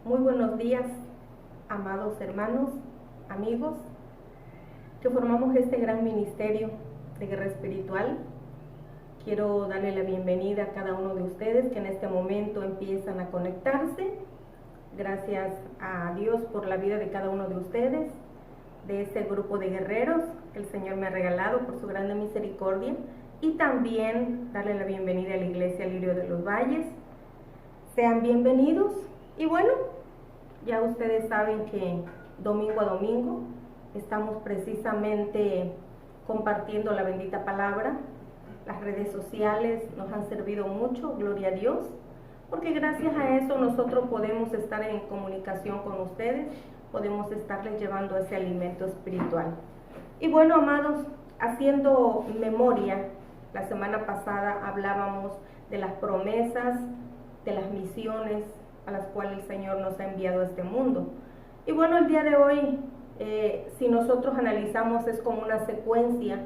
Muy buenos días, amados hermanos, amigos, que formamos este gran ministerio de guerra espiritual. Quiero darle la bienvenida a cada uno de ustedes que en este momento empiezan a conectarse. Gracias a Dios por la vida de cada uno de ustedes, de este grupo de guerreros que el Señor me ha regalado por su grande misericordia. Y también darle la bienvenida a la Iglesia Lirio de los Valles. Sean bienvenidos. Y bueno, ya ustedes saben que domingo a domingo estamos precisamente compartiendo la bendita palabra. Las redes sociales nos han servido mucho, gloria a Dios, porque gracias a eso nosotros podemos estar en comunicación con ustedes, podemos estarles llevando ese alimento espiritual. Y bueno, amados, haciendo memoria, la semana pasada hablábamos de las promesas, de las misiones a las cuales el Señor nos ha enviado a este mundo. Y bueno, el día de hoy, si nosotros analizamos, es como una secuencia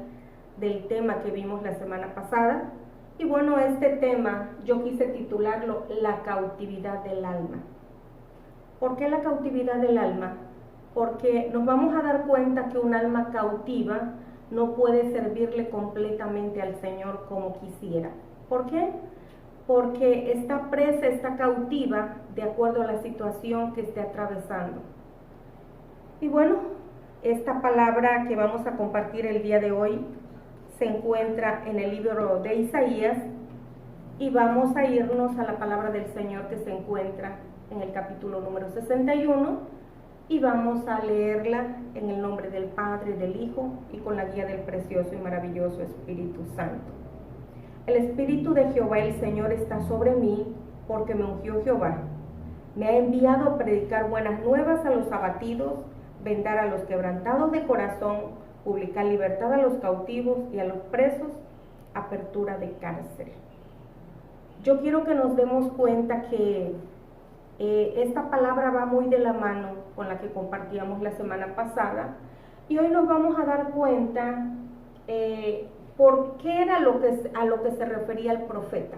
del tema que vimos la semana pasada. Y bueno, este tema yo quise titularlo La cautividad del alma. ¿Por qué la cautividad del alma? Porque nos vamos a dar cuenta que un alma cautiva no puede servirle completamente al Señor como quisiera. ¿Por qué? Porque está presa, está cautiva de acuerdo a la situación que esté atravesando. Y bueno, esta palabra que vamos a compartir el día de hoy se encuentra en el libro de Isaías, y vamos a irnos a la palabra del Señor que se encuentra en el capítulo número 61, y vamos a leerla en el nombre del Padre, del Hijo y con la guía del precioso y maravilloso Espíritu Santo. El Espíritu de Jehová el Señor está sobre mí, porque me ungió Jehová. Me ha enviado a predicar buenas nuevas a los abatidos, vendar a los quebrantados de corazón, publicar libertad a los cautivos y a los presos, apertura de cárcel. Yo quiero que nos demos cuenta que esta palabra va muy de la mano con la que compartíamos la semana pasada, y hoy nos vamos a dar cuenta por qué era a lo que se refería el profeta.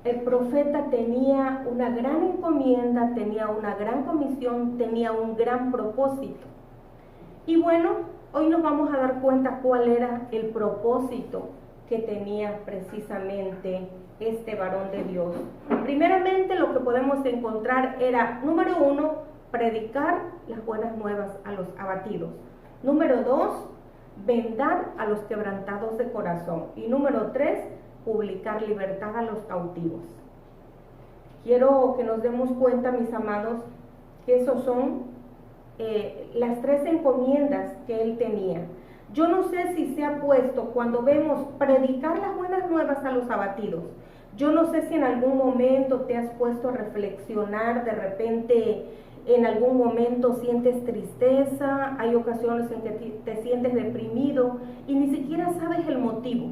El profeta tenía una gran encomienda, tenía una gran comisión, tenía un gran propósito. Y bueno, hoy nos vamos a dar cuenta cuál era el propósito que tenía precisamente este varón de Dios. Primeramente, lo que podemos encontrar era, número 1, predicar las buenas nuevas a los abatidos. Número 2, vendar a los quebrantados de corazón. Y número 3, publicar libertad a los cautivos. Quiero que nos demos cuenta, mis amados, que esos son las 3 encomiendas que él tenía. Yo no sé si se ha puesto, cuando vemos predicar las buenas nuevas a los abatidos, yo no sé si en algún momento te has puesto a reflexionar, de repente en algún momento sientes tristeza, hay ocasiones en que te sientes deprimido y ni siquiera sabes el motivo.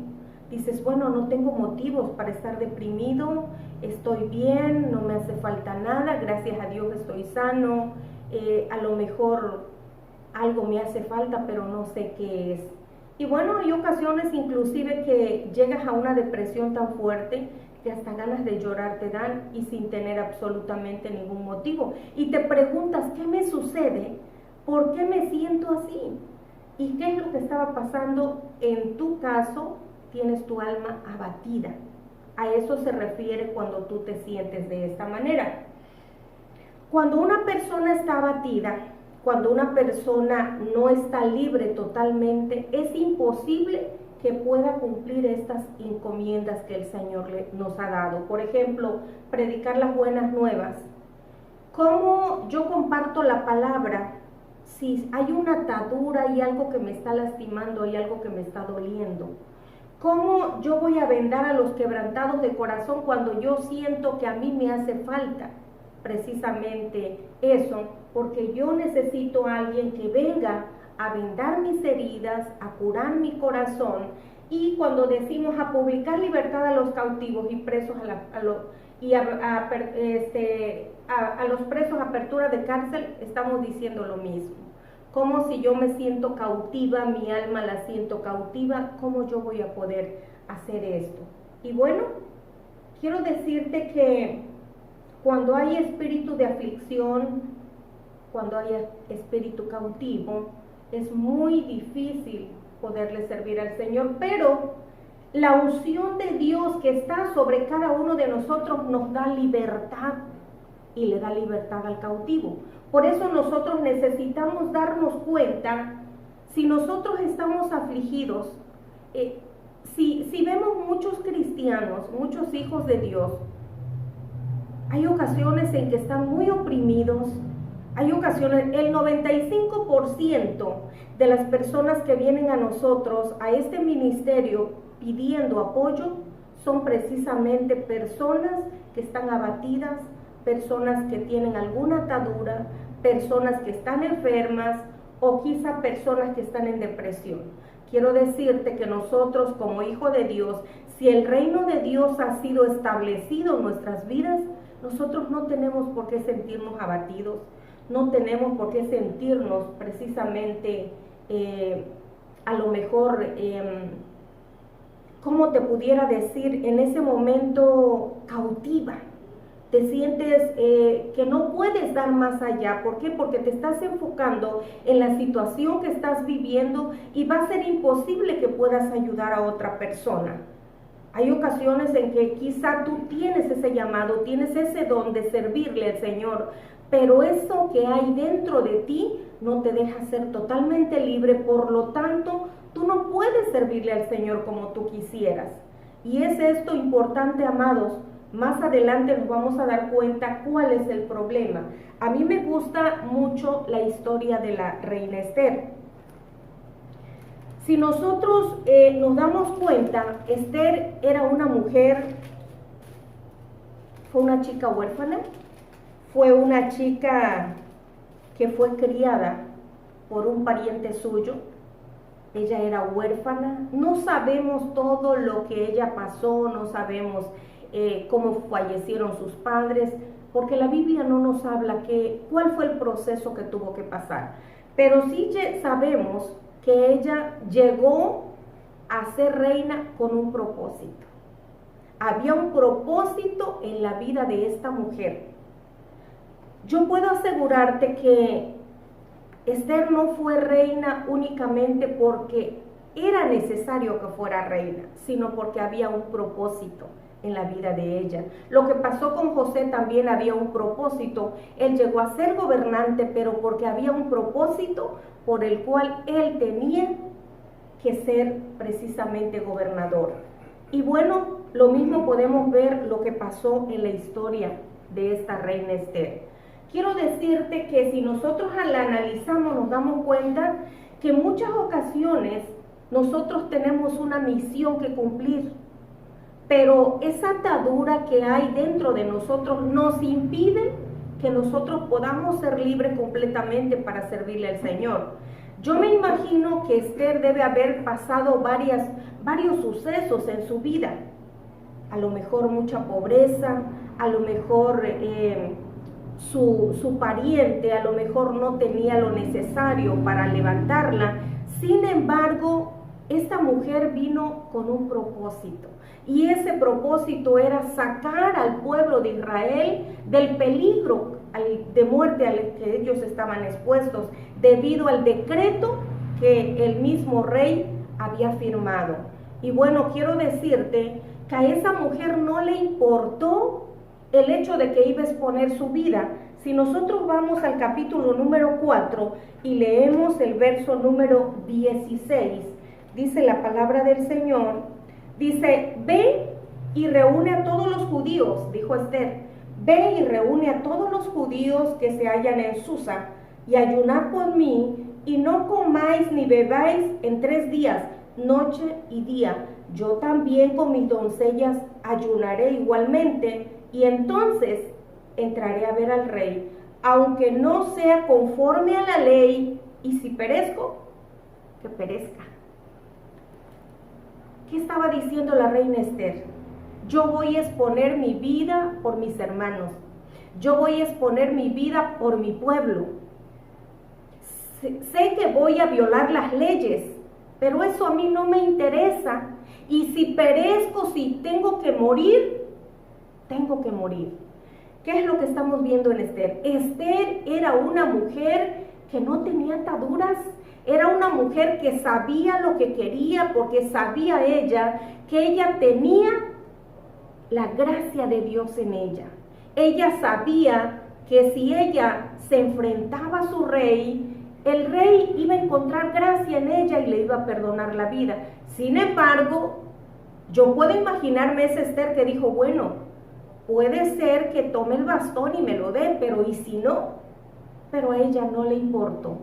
Dices, bueno, no tengo motivos para estar deprimido, estoy bien, no me hace falta nada, gracias a Dios estoy sano, a lo mejor algo me hace falta, pero no sé qué es. Y bueno, hay ocasiones inclusive que llegas a una depresión tan fuerte que hasta ganas de llorar te dan, y sin tener absolutamente ningún motivo. Y te preguntas, ¿qué me sucede? ¿Por qué me siento así? ¿Y qué es lo que estaba pasando? En tu caso, tienes tu alma abatida. A eso se refiere cuando tú te sientes de esta manera. Cuando una persona está abatida, cuando una persona no está libre totalmente, es imposible que pueda cumplir estas encomiendas que el Señor nos ha dado. Por ejemplo, predicar las buenas nuevas. ¿Cómo yo comparto la palabra si hay una atadura, hay algo que me está lastimando, hay algo que me está doliendo? ¿Cómo yo voy a vendar a los quebrantados de corazón cuando yo siento que a mí me hace falta precisamente eso? Porque yo necesito a alguien que venga a vendar mis heridas, a curar mi corazón. Y cuando decimos a publicar libertad a los cautivos y presos a los presos, apertura de cárcel, estamos diciendo lo mismo. Como si yo me siento cautiva, mi alma la siento cautiva, ¿cómo yo voy a poder hacer esto? Y bueno, quiero decirte que cuando hay espíritu de aflicción, cuando hay espíritu cautivo, es muy difícil poderle servir al Señor, pero la unción de Dios que está sobre cada uno de nosotros nos da libertad y le da libertad al cautivo. Por eso nosotros necesitamos darnos cuenta, si nosotros estamos afligidos, si vemos muchos cristianos, muchos hijos de Dios, hay ocasiones en que están muy oprimidos, hay ocasiones, el 95% de las personas que vienen a nosotros, a este ministerio, pidiendo apoyo, son precisamente personas que están abatidas, personas que tienen alguna atadura, personas que están enfermas o quizá personas que están en depresión. Quiero decirte que nosotros como hijos de Dios, si el reino de Dios ha sido establecido en nuestras vidas, nosotros no tenemos por qué sentirnos abatidos, no tenemos por qué sentirnos precisamente a lo mejor, ¿cómo te pudiera decir? En ese momento cautiva. Te sientes que no puedes dar más allá. ¿Por qué? Porque te estás enfocando en la situación que estás viviendo y va a ser imposible que puedas ayudar a otra persona. Hay ocasiones en que quizá tú tienes ese llamado, tienes ese don de servirle al Señor, pero eso que hay dentro de ti no te deja ser totalmente libre, por lo tanto, tú no puedes servirle al Señor como tú quisieras. Y es esto importante, amados. Más adelante nos vamos a dar cuenta cuál es el problema. A mí me gusta mucho la historia de la reina Esther. Si nosotros nos damos cuenta, Esther era una mujer, fue una chica huérfana, fue una chica que fue criada por un pariente suyo. Ella era huérfana, no sabemos todo lo que ella pasó, no sabemos cómo fallecieron sus padres, porque la Biblia no nos habla cuál fue el proceso que tuvo que pasar. Pero sí sabemos que ella llegó a ser reina con un propósito. Había un propósito en la vida de esta mujer. Yo puedo asegurarte que Esther no fue reina únicamente porque era necesario que fuera reina, sino porque había un propósito en la vida de ella. Lo que pasó con José también había un propósito. Él llegó a ser gobernante, pero porque había un propósito por el cual él tenía que ser precisamente gobernador. Y bueno, lo mismo podemos ver lo que pasó en la historia de esta reina Esther. Quiero decirte que si nosotros la analizamos, nos damos cuenta que en muchas ocasiones nosotros tenemos una misión que cumplir, pero esa atadura que hay dentro de nosotros nos impide que nosotros podamos ser libres completamente para servirle al Señor. Yo me imagino que Esther debe haber pasado varios sucesos en su vida. A lo mejor mucha pobreza, a lo mejor su pariente a lo mejor no tenía lo necesario para levantarla. Sin embargo, esta mujer vino con un propósito, y ese propósito era sacar al pueblo de Israel del peligro de muerte al que ellos estaban expuestos debido al decreto que el mismo rey había firmado. Y bueno, quiero decirte que a esa mujer no le importó el hecho de que iba a exponer su vida. Si nosotros vamos al capítulo número 4 y leemos el verso número 16, dice la palabra del Señor, dice: ve y reúne a todos los judíos, dijo Esther, ve y reúne a todos los judíos que se hallan en Susa, y ayunad por mí, y no comáis ni bebáis en 3 días, noche y día. Yo también con mis doncellas ayunaré igualmente, y entonces entraré a ver al rey, aunque no sea conforme a la ley, y si perezco, que perezca. ¿Qué estaba diciendo la reina Esther? Yo voy a exponer mi vida por mis hermanos. Yo voy a exponer mi vida por mi pueblo. Sé que voy a violar las leyes, pero eso a mí no me interesa. Y si perezco, si tengo que morir, tengo que morir. ¿Qué es lo que estamos viendo en Esther? Esther era una mujer que no tenía ataduras, era una mujer que sabía lo que quería, porque sabía ella que ella tenía la gracia de Dios en ella. Ella sabía que si ella se enfrentaba a su rey, el rey iba a encontrar gracia en ella y le iba a perdonar la vida. Sin embargo, yo puedo imaginarme esa Esther que dijo, bueno, puede ser que tome el bastón y me lo dé, pero ¿y si no? Pero a ella no le importó.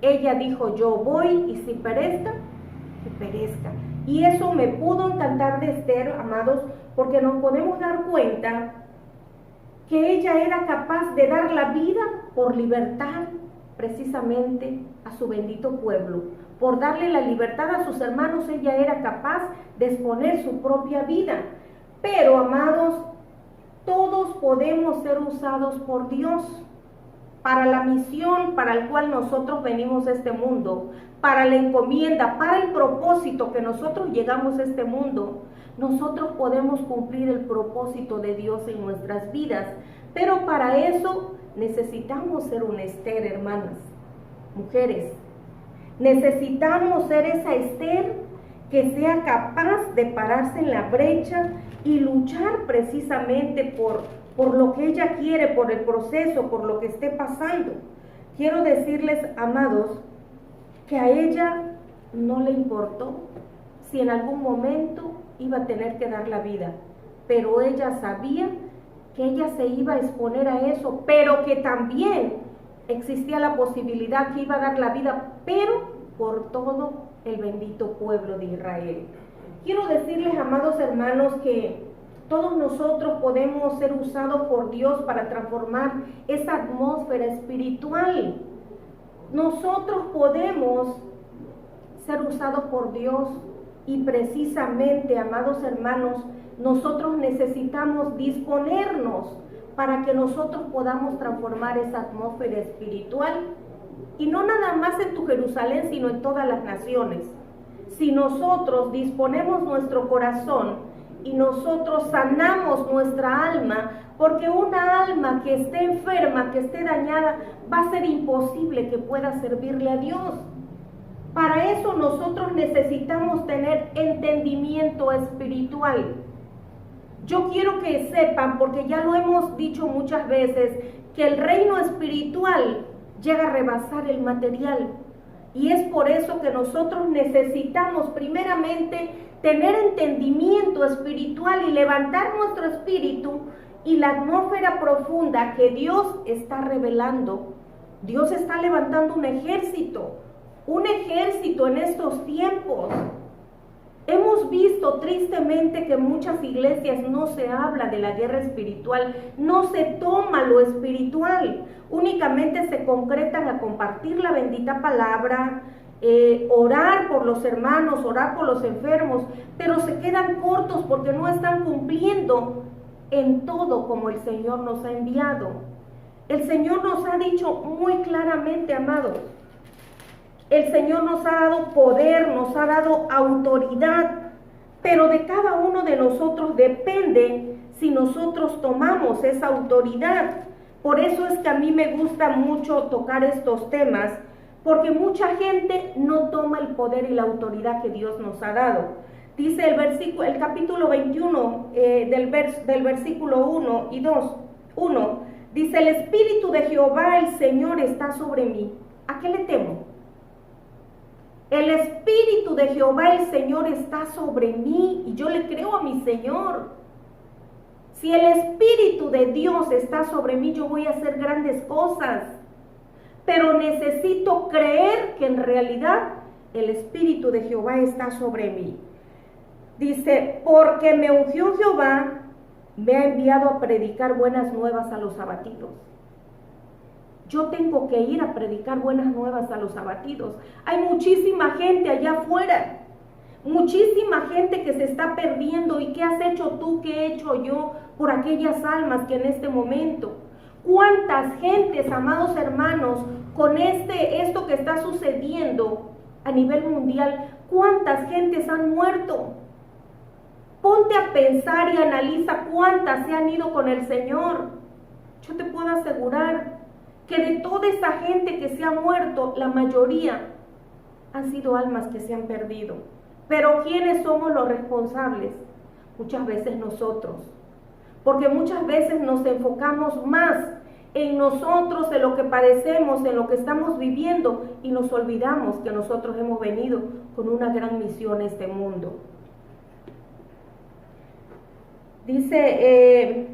Ella dijo, yo voy y si perezca, que perezca. Y eso me pudo encantar de Esther, amados, porque nos podemos dar cuenta que ella era capaz de dar la vida por libertad precisamente a su bendito pueblo. Por darle la libertad a sus hermanos, ella era capaz de exponer su propia vida. Pero, amados, todos podemos ser usados por Dios para la misión para la cual nosotros venimos a este mundo, para la encomienda, para el propósito que nosotros llegamos a este mundo. Nosotros podemos cumplir el propósito de Dios en nuestras vidas, pero para eso necesitamos ser una Esther, hermanas, mujeres. Necesitamos ser esa Esther que sea capaz de pararse en la brecha y luchar precisamente por lo que ella quiere, por el proceso, por lo que esté pasando. Quiero decirles, amados, que a ella no le importó si en algún momento iba a tener que dar la vida, pero ella sabía que ella se iba a exponer a eso, pero que también existía la posibilidad que iba a dar la vida, pero por todo el bendito pueblo de Israel. Quiero decirles, amados hermanos, que todos nosotros podemos ser usados por Dios para transformar esa atmósfera espiritual. Nosotros podemos ser usados por Dios y precisamente, amados hermanos, nosotros necesitamos disponernos para que nosotros podamos transformar esa atmósfera espiritual. Y no nada más en tu Jerusalén, sino en todas las naciones. Si nosotros disponemos nuestro corazón y nosotros sanamos nuestra alma, porque una alma que esté enferma, que esté dañada, va a ser imposible que pueda servirle a Dios. Para eso nosotros necesitamos tener entendimiento espiritual. Yo quiero que sepan, porque ya lo hemos dicho muchas veces, que el reino espiritual llega a rebasar el material. Y es por eso que nosotros necesitamos primeramente tener entendimiento espiritual y levantar nuestro espíritu y la atmósfera profunda que Dios está revelando. Dios está levantando un ejército en estos tiempos. Hemos visto tristemente que en muchas iglesias no se habla de la guerra espiritual, no se toma lo espiritual, únicamente se concretan a compartir la bendita palabra, orar por los hermanos, orar por los enfermos, pero se quedan cortos porque no están cumpliendo en todo como el Señor nos ha enviado. El Señor nos ha dicho muy claramente, amados, el Señor nos ha dado poder, nos ha dado autoridad, pero de cada uno de nosotros depende si nosotros tomamos esa autoridad. Por eso es que a mí me gusta mucho tocar estos temas, porque mucha gente no toma el poder y la autoridad que Dios nos ha dado. Dice el capítulo 21 del versículo 1 y 2, 1, dice: el Espíritu de Jehová el Señor está sobre mí. ¿A qué le temo? El Espíritu de Jehová el Señor está sobre mí y yo le creo a mi Señor. Si el Espíritu de Dios está sobre mí, yo voy a hacer grandes cosas. Pero necesito creer que en realidad el Espíritu de Jehová está sobre mí. Dice, porque me ungió Jehová, me ha enviado a predicar buenas nuevas a los abatidos. Yo tengo que ir a predicar buenas nuevas a los abatidos. Hay muchísima gente allá afuera, muchísima gente que se está perdiendo. ¿Y qué has hecho tú? ¿Qué he hecho yo por aquellas almas que en este momento? ¿Cuántas gentes, amados hermanos, con esto que está sucediendo a nivel mundial, cuántas gentes han muerto? Ponte a pensar y analiza cuántas se han ido con el Señor. Yo te puedo asegurar que de toda esa gente que se ha muerto, la mayoría han sido almas que se han perdido. Pero ¿quiénes somos los responsables? Muchas veces nosotros. Porque muchas veces nos enfocamos más en nosotros, en lo que padecemos, en lo que estamos viviendo, y nos olvidamos que nosotros hemos venido con una gran misión a este mundo. Dice,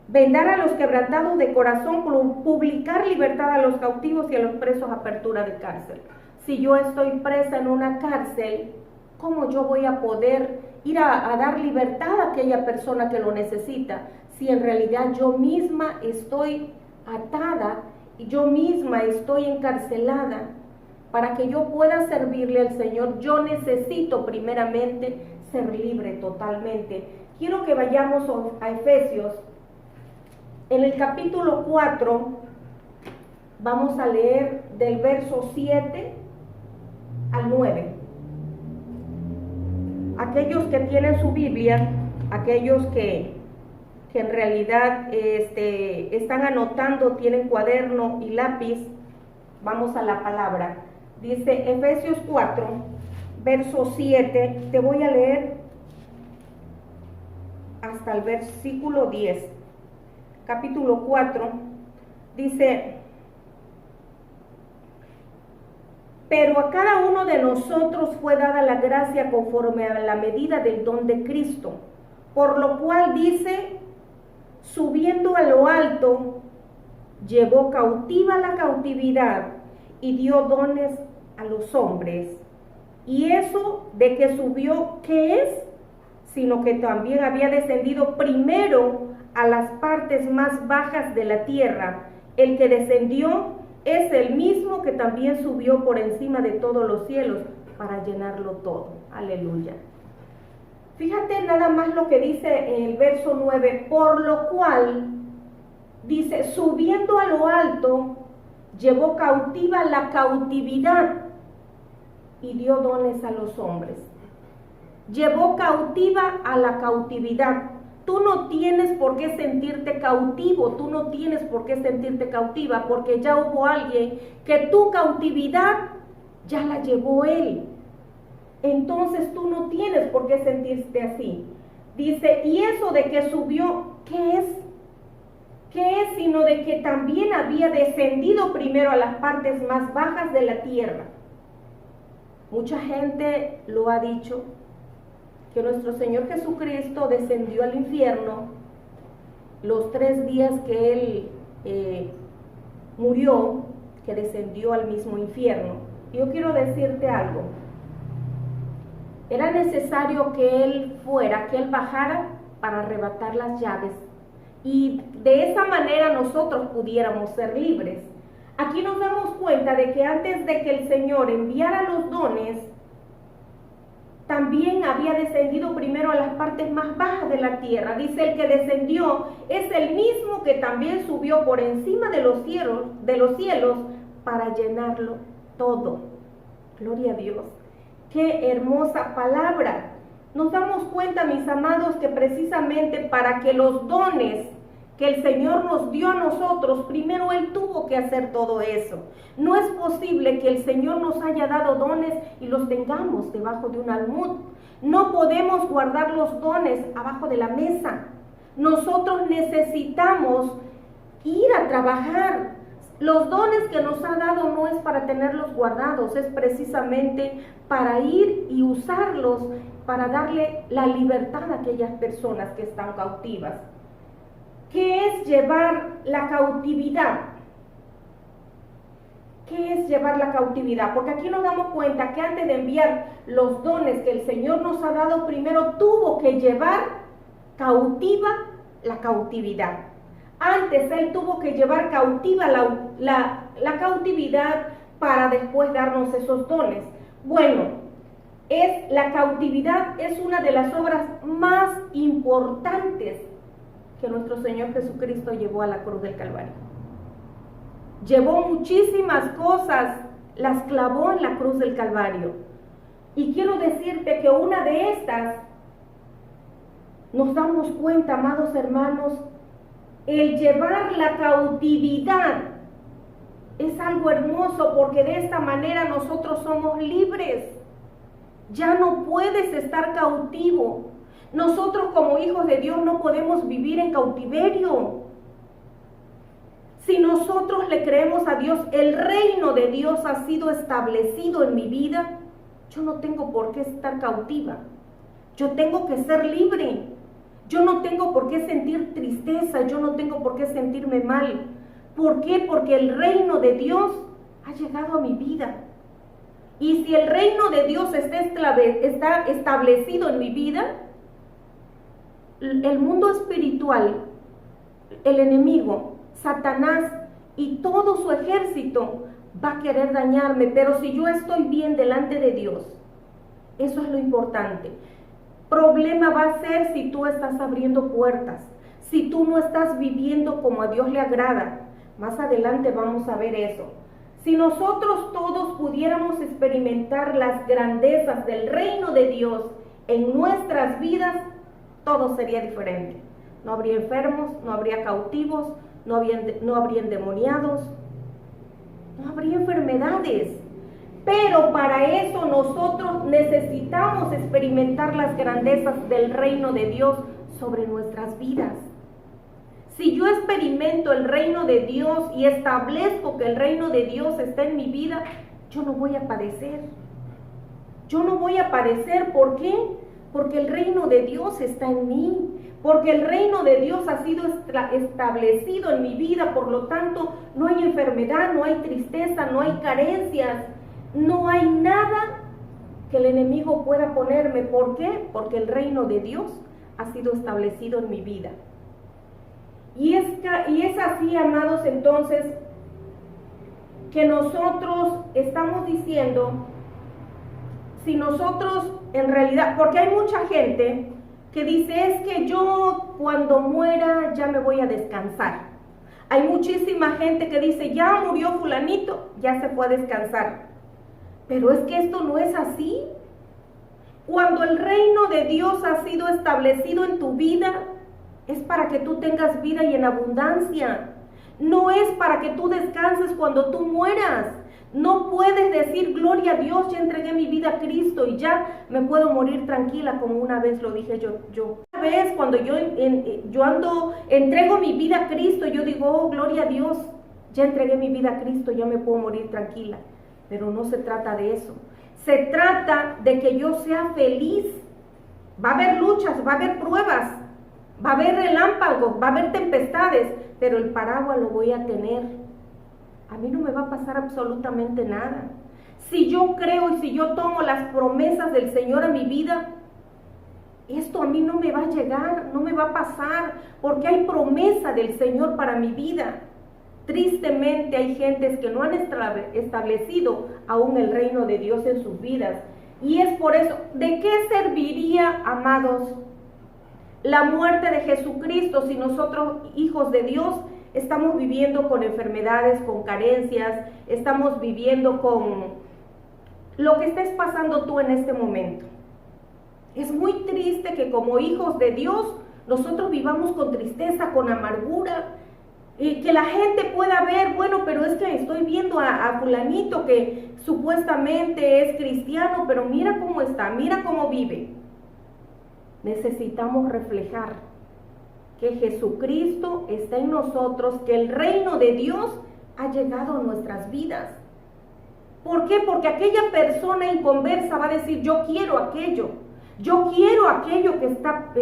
vendar a los quebrantados de corazón, publicar libertad a los cautivos y a los presos, apertura de cárcel. Si yo estoy presa en una cárcel, ¿cómo yo voy a poder ir a dar libertad a aquella persona que lo necesita? Si en realidad yo misma estoy atada y yo misma estoy encarcelada. Para que yo pueda servirle al Señor, yo necesito primeramente ser libre totalmente. Quiero que vayamos a Efesios. En el capítulo 4, vamos a leer del verso 7 al 9. Aquellos que tienen su Biblia, aquellos que en realidad están anotando, tienen cuaderno y lápiz, vamos a la palabra. Dice Efesios 4, verso 7, te voy a leer hasta el versículo 10. Capítulo 4, dice: pero a cada uno de nosotros fue dada la gracia conforme a la medida del don de Cristo, por lo cual dice, subiendo a lo alto, llevó cautiva la cautividad y dio dones a los hombres. Y eso de que subió, ¿qué es? Sino que también había descendido primero a las partes más bajas de la tierra. El que descendió es el mismo que también subió por encima de todos los cielos para llenarlo todo. Aleluya. Fíjate nada más lo que dice en el verso 9, por lo cual, dice, subiendo a lo alto, llevó cautiva la cautividad y dio dones a los hombres. Llevó cautiva a la cautividad. Tú no tienes por qué sentirte cautivo, tú no tienes por qué sentirte cautiva, porque ya hubo alguien que tu cautividad ya la llevó él. Entonces tú no tienes por qué sentirte así. Dice, y eso de que subió, ¿qué es? ¿Qué es? Sino de que también había descendido primero a las partes más bajas de la tierra. Mucha gente lo ha dicho, que nuestro Señor Jesucristo descendió al infierno los 3 días que Él murió, que descendió al mismo infierno. Yo quiero decirte algo. Era necesario que Él fuera, que Él bajara para arrebatar las llaves. Y de esa manera nosotros pudiéramos ser libres. Aquí nos damos cuenta de que antes de que el Señor enviara los dones, también había descendido primero a las partes más bajas de la tierra. Dice, el que descendió es el mismo que también subió por encima de los cielos para llenarlo todo. Gloria a Dios. Qué hermosa palabra. Nos damos cuenta, mis amados, que precisamente para que los dones que el Señor nos dio a nosotros, primero Él tuvo que hacer todo eso. No es posible que el Señor nos haya dado dones y los tengamos debajo de un almud. No podemos guardar los dones abajo de la mesa. Nosotros necesitamos ir a trabajar. Los dones que nos ha dado no es para tenerlos guardados, es precisamente para ir y usarlos para darle la libertad a aquellas personas que están cautivas. ¿Qué es llevar la cautividad? ¿Qué es llevar la cautividad? Porque aquí nos damos cuenta que antes de enviar los dones que el Señor nos ha dado, primero tuvo que llevar cautiva la cautividad. Antes Él tuvo que llevar cautiva la cautividad para después darnos esos dones. Bueno, la cautividad es una de las obras más importantes que nuestro Señor Jesucristo llevó a la cruz del Calvario. Llevó muchísimas cosas, las clavó en la cruz del Calvario. Y quiero decirte que una de estas, nos damos cuenta, amados hermanos, El llevar la cautividad es algo hermoso, porque de esta manera nosotros somos libres. Ya no puedes estar cautivo. Nosotros como hijos de Dios no podemos vivir en cautiverio. Si nosotros le creemos a Dios, el reino de Dios ha sido establecido en mi vida, yo no tengo por qué estar cautiva. Yo tengo que ser libre. Yo no tengo por qué sentir tristeza, yo no tengo por qué sentirme mal. ¿Por qué? Porque el reino de Dios ha llegado a mi vida. Y si el reino de Dios está establecido en mi vida, el mundo espiritual, el enemigo, Satanás y todo su ejército va a querer dañarme. Pero si yo estoy bien delante de Dios, eso es lo importante. Problema va a ser si tú estás abriendo puertas, si tú no estás viviendo como a Dios le agrada. Más adelante vamos a ver eso. Si nosotros todos pudiéramos experimentar las grandezas del reino de Dios en nuestras vidas, todo sería diferente. No habría enfermos, no habría cautivos, no habría endemoniados, no habría enfermedades. Pero para eso nosotros necesitamos experimentar las grandezas del reino de Dios sobre nuestras vidas. Si yo experimento el reino de Dios y establezco que el reino de Dios está en mi vida, yo no voy a padecer. Yo no voy a padecer, ¿por qué? Porque el reino de Dios está en mí. Porque el reino de Dios ha sido establecido en mi vida. Por lo tanto, no hay enfermedad, no hay tristeza, no hay carencias. No hay nada que el enemigo pueda ponerme. ¿Por qué? Porque el reino de Dios ha sido establecido en mi vida. Y es así, amados, entonces, que nosotros estamos diciendo, si nosotros en realidad, porque hay mucha gente que dice, es que yo cuando muera ya me voy a descansar. Hay muchísima gente que dice, ya murió fulanito, ya se fue a descansar. Pero es que esto no es así. Cuando el reino de Dios ha sido establecido en tu vida, es para que tú tengas vida y en abundancia. No es para que tú descanses cuando tú mueras. No puedes decir, gloria a Dios, ya entregué mi vida a Cristo y ya me puedo morir tranquila, como una vez lo dije yo. Una vez cuando yo entrego mi vida a Cristo, yo digo, oh, gloria a Dios, ya entregué mi vida a Cristo, ya me puedo morir tranquila. Pero no se trata de eso. Se trata de que yo sea feliz. Va a haber luchas, va a haber pruebas, va a haber relámpagos, va a haber tempestades, pero el paraguas lo voy a tener. A mí no me va a pasar absolutamente nada. Si yo creo y si yo tomo las promesas del Señor a mi vida, esto a mí no me va a llegar, no me va a pasar, porque hay promesa del Señor para mi vida. Tristemente hay gentes que no han establecido aún el reino de Dios en sus vidas. Y es por eso, ¿de qué serviría, amados, la muerte de Jesucristo si nosotros, hijos de Dios, estamos viviendo con enfermedades, con carencias, estamos viviendo con lo que estés pasando tú en este momento? Es muy triste que como hijos de Dios nosotros vivamos con tristeza, con amargura, y que la gente pueda ver, bueno, pero es que estoy viendo a fulanito que supuestamente es cristiano, pero mira cómo está, mira cómo vive. Necesitamos reflejar que Jesucristo está en nosotros, que el reino de Dios ha llegado a nuestras vidas. ¿Por qué? Porque aquella persona inconversa va a decir, yo quiero aquello que está,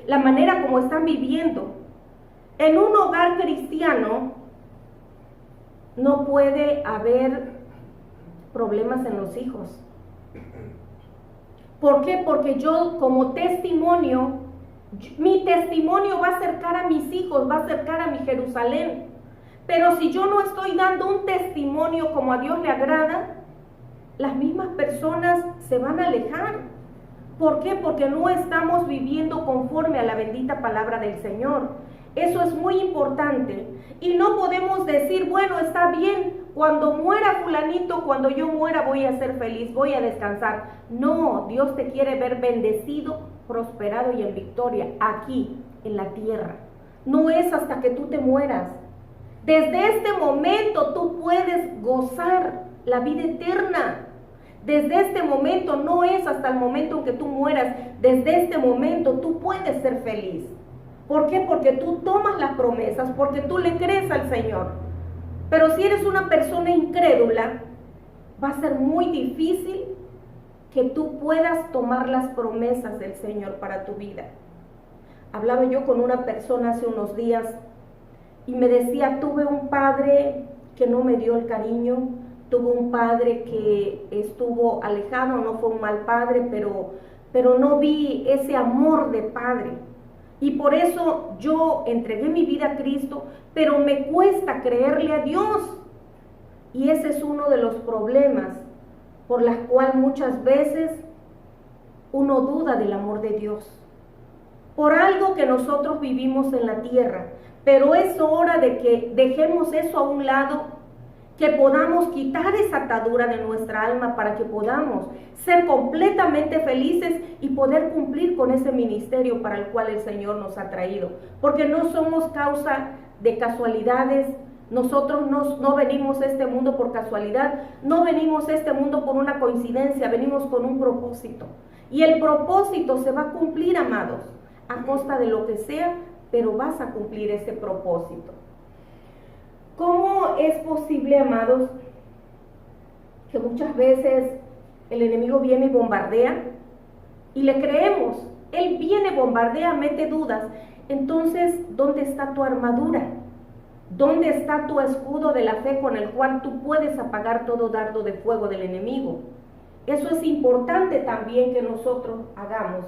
la manera como están viviendo. En un hogar cristiano no puede haber problemas en los hijos. ¿Por qué? Porque yo como testimonio, mi testimonio va a acercar a mis hijos, va a acercar a mi Jerusalén. Pero si yo no estoy dando un testimonio como a Dios le agrada, las mismas personas se van a alejar. ¿Por qué? Porque no estamos viviendo conforme a la bendita palabra del Señor. Eso es muy importante. Y no podemos decir, bueno, está bien, cuando muera fulanito, cuando yo muera voy a ser feliz, voy a descansar. No, Dios te quiere ver bendecido, prosperado y en victoria aquí, en la tierra. no es hasta que tú te mueras. Desde este momento tú puedes gozar la vida eterna. Desde este momento no es hasta el momento en que tú mueras. Desde este momento tú puedes ser feliz. ¿Por qué? Porque tú tomas las promesas, porque tú le crees al Señor. Pero si eres una persona incrédula, va a ser muy difícil que tú puedas tomar las promesas del Señor para tu vida. Hablaba yo con una persona hace unos días y me decía, tuve un padre que no me dio el cariño, tuve un padre que estuvo alejado, no fue un mal padre, pero no vi ese amor de padre. Y por eso yo entregué mi vida a Cristo, pero me cuesta creerle a Dios. Y ese es uno de los problemas por los cuales muchas veces uno duda del amor de Dios. Por algo que nosotros vivimos en la tierra. Pero es hora de que dejemos eso a un lado, que podamos quitar esa atadura de nuestra alma para que podamos ser completamente felices y poder cumplir con ese ministerio para el cual el Señor nos ha traído. Porque no somos causa de casualidades, nosotros no venimos a este mundo por casualidad, no venimos a este mundo por una coincidencia, venimos con un propósito. Y el propósito se va a cumplir, amados, a costa de lo que sea, pero vas a cumplir ese propósito. ¿Cómo es posible, amados, que muchas veces el enemigo viene y bombardea y le creemos? Él viene, bombardea, mete dudas. Entonces, ¿dónde está tu armadura? ¿Dónde está tu escudo de la fe con el cual tú puedes apagar todo dardo de fuego del enemigo? Eso es importante también que nosotros hagamos.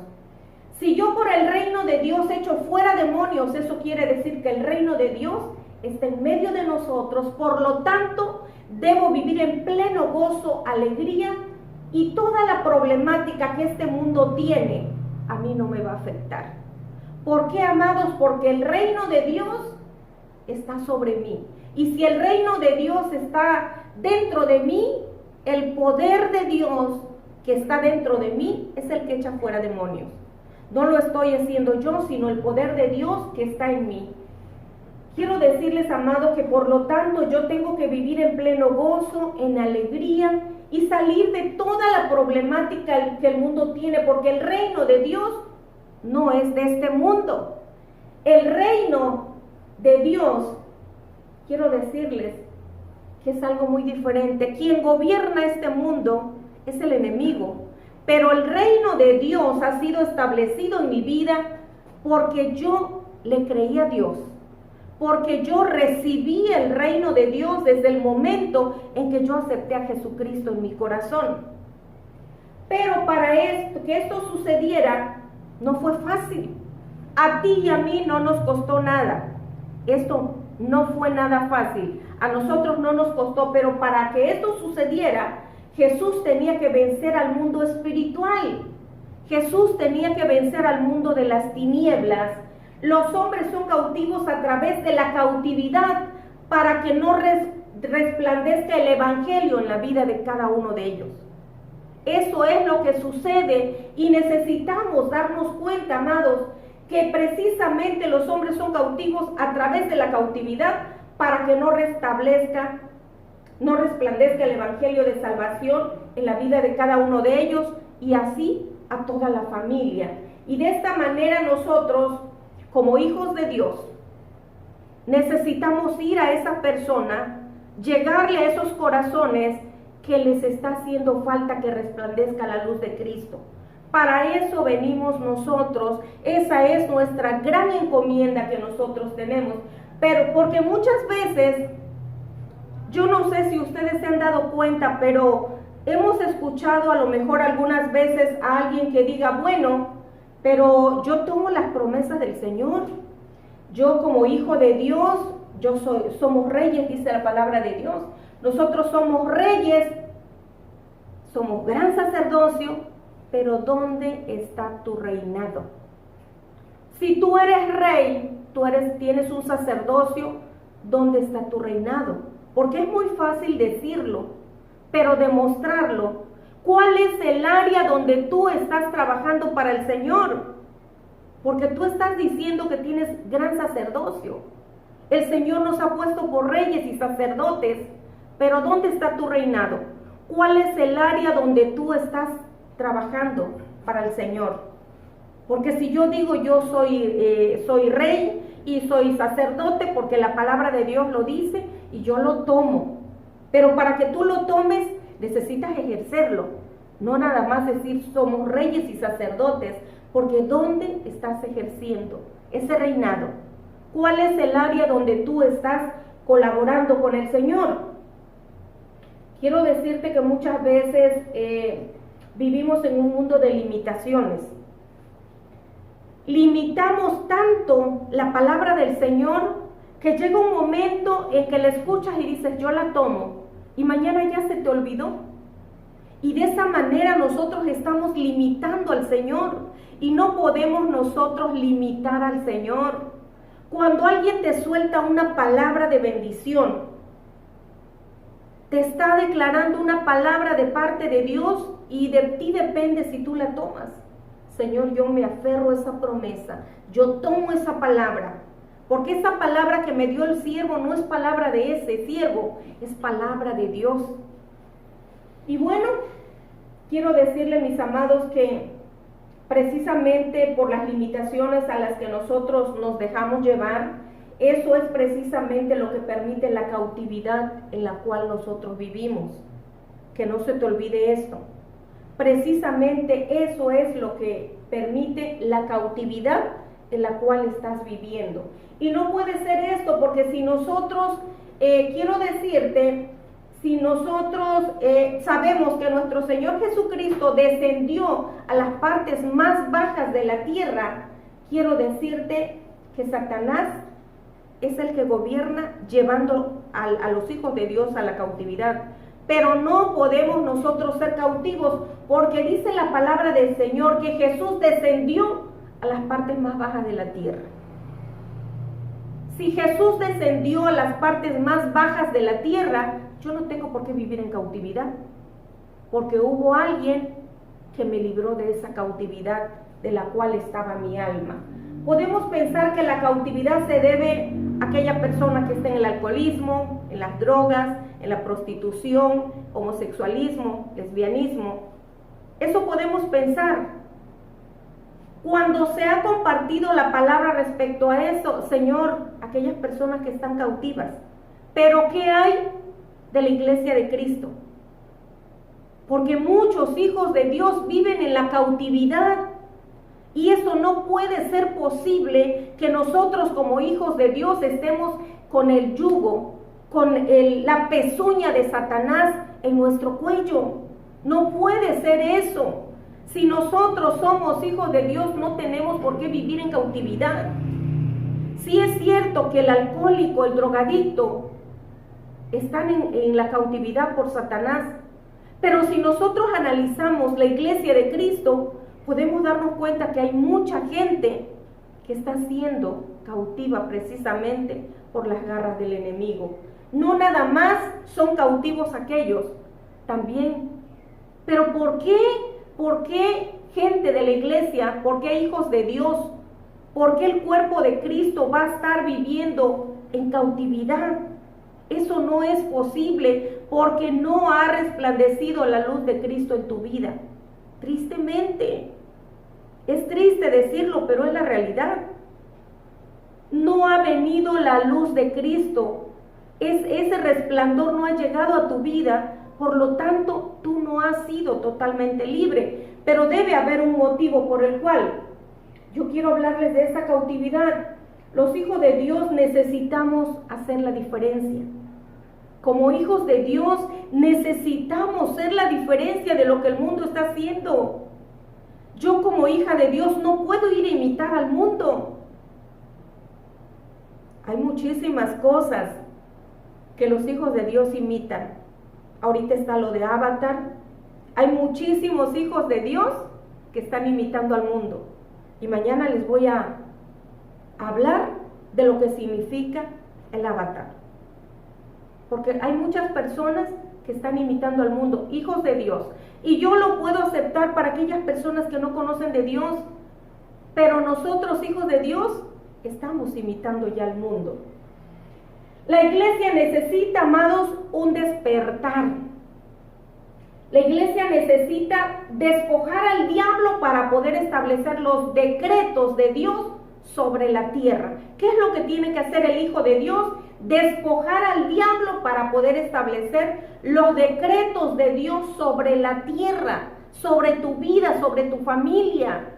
Si yo por el reino de Dios echo fuera demonios, eso quiere decir que el reino de Dios está en medio de nosotros, por lo tanto, debo vivir en pleno gozo, alegría, y toda la problemática que este mundo tiene, a mí no me va a afectar. ¿Por qué, amados? Porque el reino de Dios está sobre mí. Y si el reino de Dios está dentro de mí, el poder de Dios que está dentro de mí es el que echa fuera demonios. No lo estoy haciendo yo, sino el poder de Dios que está en mí. Quiero decirles, amado, que por lo tanto yo tengo que vivir en pleno gozo, en alegría y salir de toda la problemática que el mundo tiene, porque el reino de Dios no es de este mundo. El reino de Dios, quiero decirles que es algo muy diferente. Quien gobierna este mundo es el enemigo, pero el reino de Dios ha sido establecido en mi vida porque yo le creí a Dios. Porque yo recibí el reino de Dios desde el momento en que yo acepté a Jesucristo en mi corazón. Pero para que esto sucediera, no fue fácil. A ti y a mí no nos costó nada. Esto no fue nada fácil. A nosotros no nos costó, pero para que esto sucediera, Jesús tenía que vencer al mundo espiritual. Jesús tenía que vencer al mundo de las tinieblas. Los hombres son cautivos a través de la cautividad para que no resplandezca el evangelio en la vida de cada uno de ellos. Eso es lo que sucede y necesitamos darnos cuenta, amados, que precisamente los hombres son cautivos a través de la cautividad para que no resplandezca el evangelio de salvación en la vida de cada uno de ellos y así a toda la familia. Y de esta manera nosotros, como hijos de Dios, necesitamos ir a esa persona, llegarle a esos corazones que les está haciendo falta que resplandezca la luz de Cristo. Para eso venimos nosotros, esa es nuestra gran encomienda que nosotros tenemos. Pero porque muchas veces, yo no sé si ustedes se han dado cuenta, pero hemos escuchado a lo mejor algunas veces a alguien que diga, bueno, pero yo tomo las promesas del Señor. Yo como hijo de Dios, somos reyes, dice la palabra de Dios. Nosotros somos reyes, somos gran sacerdocio, pero ¿dónde está tu reinado? Si tú eres rey, tienes un sacerdocio, ¿dónde está tu reinado? Porque es muy fácil decirlo, pero demostrarlo. ¿Cuál es el área donde tú estás trabajando para el Señor? porque tú estás diciendo que tienes gran sacerdocio. El Señor nos ha puesto por reyes y sacerdotes, pero ¿dónde está tu reinado? ¿Cuál es el área donde tú estás trabajando para el Señor? Porque si yo digo yo soy rey y soy sacerdote, porque la palabra de Dios lo dice y yo lo tomo, pero para que tú lo tomes necesitas ejercerlo, no nada más decir somos reyes y sacerdotes, porque ¿dónde estás ejerciendo ese reinado? ¿Cuál es el área donde tú estás colaborando con el Señor? Quiero decirte que muchas veces vivimos en un mundo de limitaciones. Limitamos tanto la palabra del Señor que llega un momento en que la escuchas y dices, yo la tomo, y mañana ya se te olvidó. Y de esa manera nosotros estamos limitando al Señor, y no podemos nosotros limitar al Señor. Cuando alguien te suelta una palabra de bendición, te está declarando una palabra de parte de Dios, y de ti depende si tú la tomas. Señor, yo me aferro a esa promesa, yo tomo esa palabra, porque esa palabra que me dio el siervo no es palabra de ese siervo, es palabra de Dios. Y bueno, quiero decirle, mis amados, que precisamente por las limitaciones a las que nosotros nos dejamos llevar, eso es precisamente lo que permite la cautividad en la cual nosotros vivimos. Que no se te olvide esto. Precisamente eso es lo que permite la cautividad en la cual estás viviendo. Y no puede ser esto, porque si nosotros, quiero decirte, si nosotros sabemos que nuestro Señor Jesucristo descendió a las partes más bajas de la tierra, quiero decirte que Satanás es el que gobierna llevando a los hijos de Dios a la cautividad. Pero no podemos nosotros ser cautivos, porque dice la palabra del Señor que Jesús descendió a las partes más bajas de la tierra. Si Jesús descendió a las partes más bajas de la tierra, yo no tengo por qué vivir en cautividad, porque hubo alguien que me libró de esa cautividad de la cual estaba mi alma. Podemos pensar que la cautividad se debe a aquella persona que está en el alcoholismo, en las drogas, en la prostitución, homosexualismo, lesbianismo. Eso podemos pensar. Cuando se ha compartido la palabra respecto a eso, Señor, aquellas personas que están cautivas. Pero ¿qué hay de la iglesia de Cristo? Porque muchos hijos de Dios viven en la cautividad. Y eso no puede ser posible, que nosotros como hijos de Dios estemos con el yugo, con la pezuña de Satanás en nuestro cuello. No puede ser eso. Si nosotros somos hijos de Dios, no tenemos por qué vivir en cautividad. Sí es cierto que el alcohólico, el drogadicto, están en la cautividad por Satanás. Pero si nosotros analizamos la iglesia de Cristo, podemos darnos cuenta que hay mucha gente que está siendo cautiva precisamente por las garras del enemigo. No nada más son cautivos aquellos, también. Pero ¿por qué? ¿Por qué gente de la iglesia? ¿Por qué hijos de Dios? ¿Por qué el cuerpo de Cristo va a estar viviendo en cautividad? Eso no es posible, porque no ha resplandecido la luz de Cristo en tu vida. Tristemente, es triste decirlo, pero es la realidad. No ha venido la luz de Cristo. Ese resplandor no ha llegado a tu vida, por lo tanto, tú no has sido totalmente libre. Pero debe haber un motivo por el cual yo quiero hablarles de esa cautividad. Los hijos de Dios necesitamos hacer la diferencia. Como hijos de Dios necesitamos ser la diferencia de lo que el mundo está haciendo. Yo como hija de Dios no puedo ir a imitar al mundo. Hay muchísimas cosas que los hijos de Dios imitan. Ahorita está lo de Avatar. Hay muchísimos hijos de Dios que están imitando al mundo. Y mañana les voy a hablar de lo que significa el Avatar. Porque hay muchas personas que están imitando al mundo, hijos de Dios. Y yo lo puedo aceptar para aquellas personas que no conocen de Dios. pero nosotros, hijos de Dios, estamos imitando ya al mundo. La iglesia necesita, amados, un despertar. La iglesia necesita despojar al diablo para poder establecer los decretos de Dios sobre la tierra. ¿Qué es lo que tiene que hacer el Hijo de Dios? Despojar al diablo para poder establecer los decretos de Dios sobre la tierra, sobre tu vida, sobre tu familia.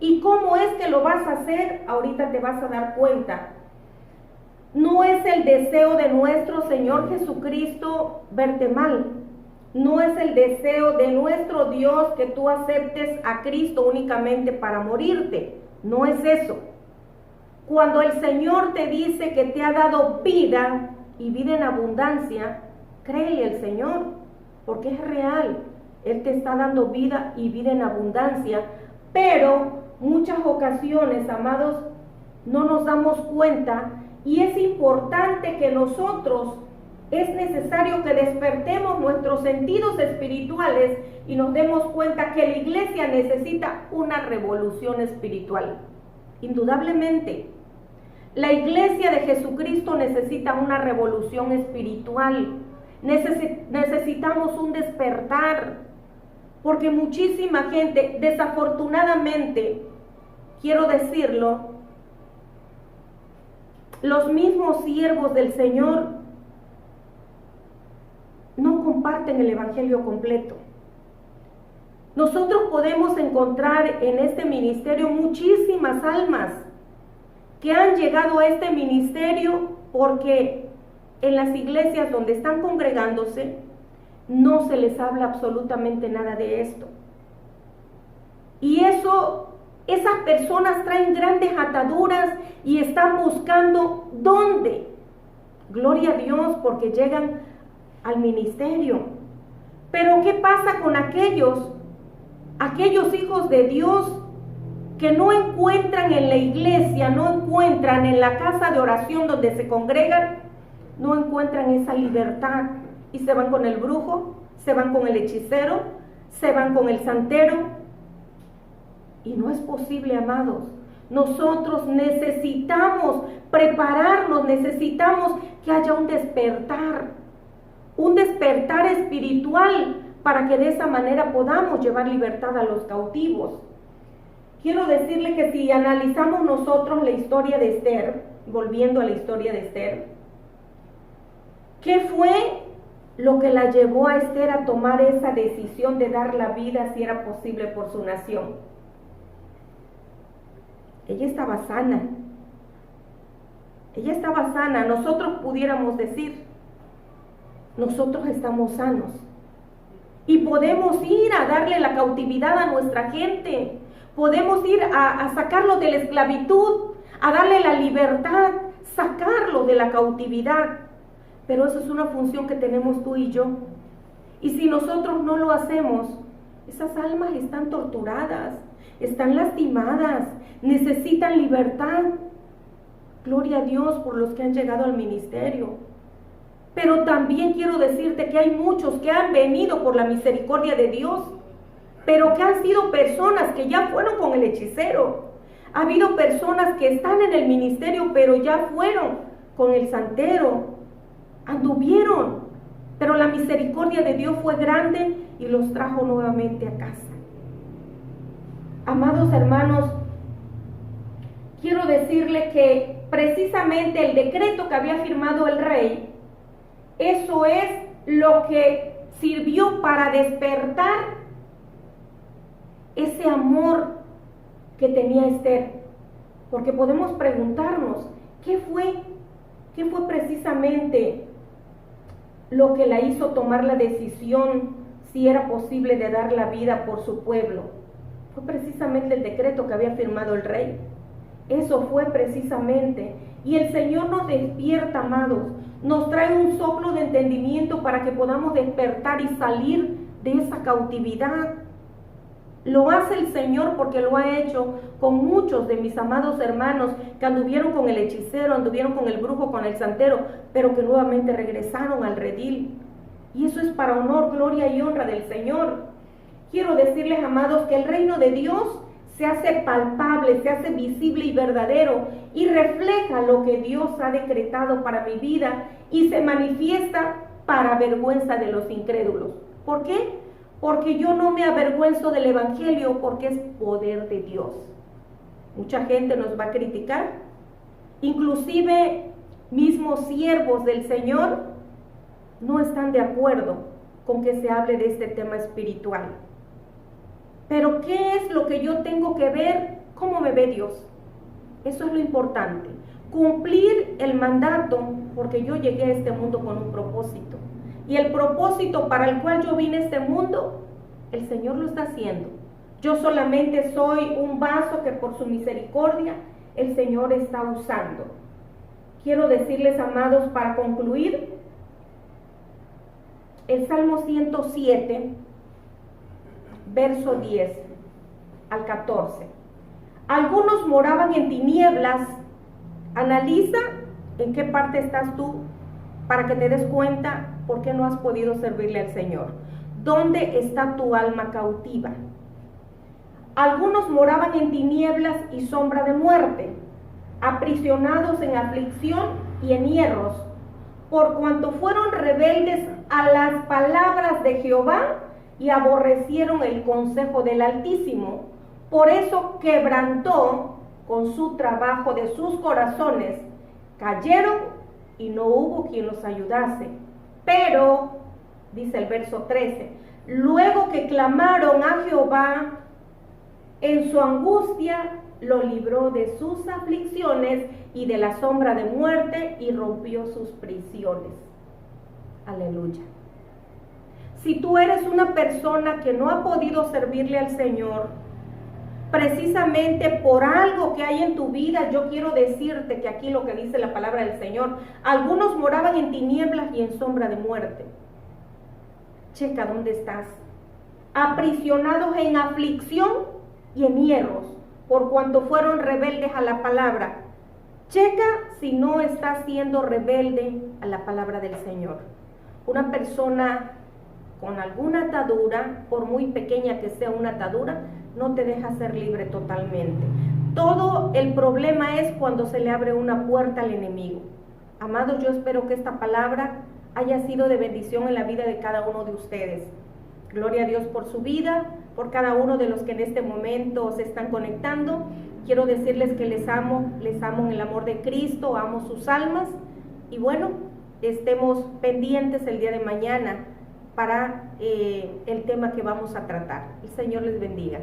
¿Y cómo es que lo vas a hacer? Ahorita te vas a dar cuenta. No es el deseo de nuestro Señor Jesucristo verte mal. No es el deseo de nuestro Dios que tú aceptes a Cristo únicamente para morirte. No es eso. Cuando el Señor te dice que te ha dado vida y vida en abundancia, créele al Señor, porque es real. Él te está dando vida y vida en abundancia, pero muchas ocasiones, amados, no nos damos cuenta y es importante que nosotros, es necesario que despertemos nuestros sentidos espirituales y nos demos cuenta que la iglesia necesita una revolución espiritual. Indudablemente, la iglesia de Jesucristo necesita una revolución espiritual. Necesitamos un despertar, porque muchísima gente, desafortunadamente, quiero decirlo, los mismos siervos del Señor no comparten el evangelio completo. Nosotros podemos encontrar en este ministerio muchísimas almas que han llegado a este ministerio porque en las iglesias donde están congregándose no se les habla absolutamente nada de esto. Y esas personas traen grandes ataduras y están buscando dónde. Gloria a Dios porque llegan al ministerio. Pero ¿qué pasa con aquellos hijos de Dios que no encuentran en la iglesia, no encuentran en la casa de oración donde se congregan, no encuentran esa libertad y se van con el brujo, se van con el hechicero, se van con el santero? Y no es posible, amados. Nosotros necesitamos prepararnos, necesitamos que haya un despertar espiritual para que de esa manera podamos llevar libertad a los cautivos. Quiero decirle que si analizamos nosotros la historia de Esther, volviendo a la historia de Esther, ¿qué fue lo que la llevó a Esther a tomar esa decisión de dar la vida si era posible por su nación? Ella estaba sana. Ella estaba sana. Nosotros pudiéramos decir, nosotros estamos sanos y podemos ir a darle la cautividad a nuestra gente, podemos ir a sacarlo de la esclavitud, a darle la libertad, sacarlo de la cautividad, pero eso es una función que tenemos tú y yo. Y si nosotros no lo hacemos, esas almas están torturadas, están lastimadas, necesitan libertad. Gloria a Dios por los que han llegado al ministerio. Pero también quiero decirte que hay muchos que han venido por la misericordia de Dios, pero que han sido personas que ya fueron con el hechicero. Ha habido personas que están en el ministerio, pero ya fueron con el santero, anduvieron, pero la misericordia de Dios fue grande y los trajo nuevamente a casa. Amados hermanos, quiero decirle que precisamente el decreto que había firmado el rey, eso es lo que sirvió para despertar ese amor que tenía Esther. Porque podemos preguntarnos, ¿qué fue precisamente lo que la hizo tomar la decisión si era posible de dar la vida por su pueblo? Fue precisamente el decreto que había firmado el rey. Eso fue precisamente. Y el Señor nos despierta, amados. Nos trae un soplo de entendimiento para que podamos despertar y salir de esa cautividad. Lo hace el Señor porque lo ha hecho con muchos de mis amados hermanos que anduvieron con el hechicero, anduvieron con el brujo, con el santero, pero que nuevamente regresaron al redil. Y eso es para honor, gloria y honra del Señor. Quiero decirles, amados, que el reino de Dios se hace palpable, se hace visible y verdadero y refleja lo que Dios ha decretado para mi vida y se manifiesta para vergüenza de los incrédulos. ¿Por qué? Porque yo no me avergüenzo del Evangelio, porque es poder de Dios. Mucha gente nos va a criticar, inclusive mismos siervos del Señor no están de acuerdo con que se hable de este tema espiritual. Pero ¿qué es lo que yo tengo que ver? ¿Cómo me ve Dios? Eso es lo importante. Cumplir el mandato, porque yo llegué a este mundo con un propósito. Y el propósito para el cual yo vine a este mundo, el Señor lo está haciendo. Yo solamente soy un vaso que por su misericordia el Señor está usando. Quiero decirles, amados, para concluir, el Salmo 107, verso 10 al 14. Algunos moraban en tinieblas. Analiza en qué parte estás tú para que te des cuenta por qué no has podido servirle al Señor. ¿Dónde está tu alma cautiva? Algunos moraban en tinieblas y sombra de muerte, aprisionados en aflicción y en hierros, por cuanto fueron rebeldes a las palabras de Jehová y aborrecieron el consejo del Altísimo. Por eso quebrantó con su trabajo de sus corazones, cayeron y no hubo quien los ayudase. Pero, dice el verso 13, luego que clamaron a Jehová, en su angustia lo libró de sus aflicciones y de la sombra de muerte y rompió sus prisiones. Aleluya. Si tú eres una persona que no ha podido servirle al Señor, precisamente por algo que hay en tu vida, yo quiero decirte que aquí lo que dice la palabra del Señor, algunos moraban en tinieblas y en sombra de muerte. Checa dónde estás. Aprisionados en aflicción y en hierros, por cuanto fueron rebeldes a la palabra. Checa si no estás siendo rebelde a la palabra del Señor. Una persona con alguna atadura, por muy pequeña que sea una atadura, no te deja ser libre totalmente. Todo el problema es cuando se le abre una puerta al enemigo. Amados, yo espero que esta palabra haya sido de bendición en la vida de cada uno de ustedes. Gloria a Dios por su vida, por cada uno de los que en este momento se están conectando. Quiero decirles que les amo en el amor de Cristo, amo sus almas. Y bueno, estemos pendientes el día de mañana para el tema que vamos a tratar. El Señor les bendiga.